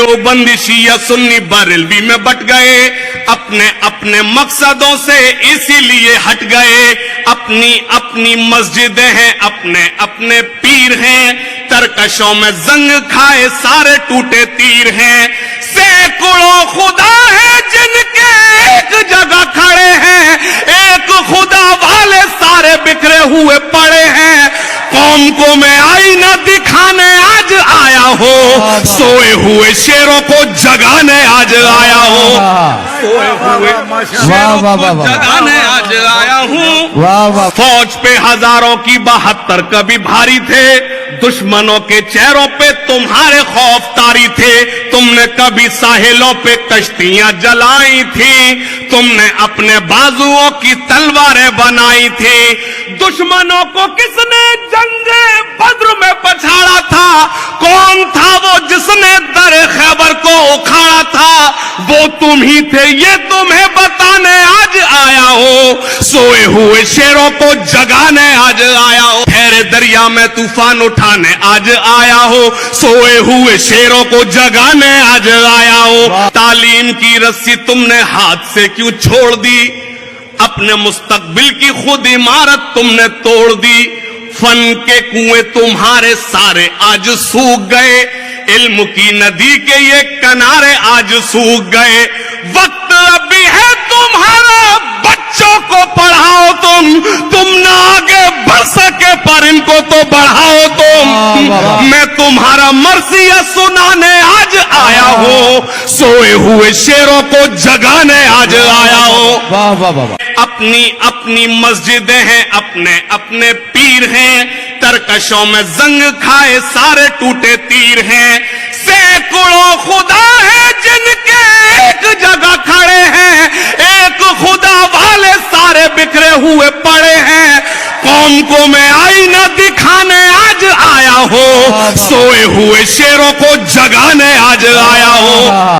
देवबंदी शिया सुन्नी बरेलवी में बट गए, अपने अपने मकसदों से इसीलिए हट गए। अपनी अपनी मस्जिदें हैं, अपने अपने पीर हैं, तरकशों में जंग खाए सारे टूटे तीर हैं। सैकड़ों खुदा है जिनके एक जगह खड़े हैं, एक खुदा वाले सारे बिखरे हुए पड़े हैं। कौम को मैं आईना दिखाने आज आया हूँ, सोए हुए शेरों को जगाने आज आया हूँ, सोए हुए शेरों को जगाने आज आया हूँ। फौज पे हजारों की 72 कभी भारी थे, दुश्मनों के चेहरों पे तुम्हारे खौफ तारी थे। तुमने कभी साहिलों पे कश्तियां जलाई थी, तुमने अपने बाजुओं की तलवारें बनाई थी। दुश्मनों को किसने जंगे बद्र में पछाड़ा था? कौन था वो जिसने दर खैबर को उखाड़ा था? वो तुम ही थे, ये तुम्हें बताने आज आया हो, सोए हुए शेरों को जगाने आज आया हो। ठहरे दरिया में तूफान उठाने आज आया हो, सोए हुए शेरों को जगाने आज आया हो। तालीम की रस्सी तुमने हाथ से क्यों छोड़ दी? अपने मुस्तकबिल की खुद इमारत तुमने तोड़ दी। फन के कुएं तुम्हारे सारे आज सूख गए, इल्म की नदी के ये किनारे आज सूख गए। वक्त अभी है तुम्हारा, बच्चों को पढ़ाओ तुम ना आगे बढ़ सके पर इनको तो बढ़ाओ तुम। मैं तुम्हारा मर्सिया सुनाने आज आया हूँ, सोए हुए शेरों को जगाने आज आया हूँ। अपनी अपनी मस्जिदें हैं, अपने अपने पीर हैं, तरकशों में जंग खाए सारे टूटे तीर हैं। सैकड़ों खुदा है जिनके एक जगह खड़े हैं, एक खुदा वाले सारे बिखरे हुए पड़े हैं। कौम को मैं आईना दिखाने आज आया हूँ, सोए हुए शेरों को जगाने आज आया हूँ।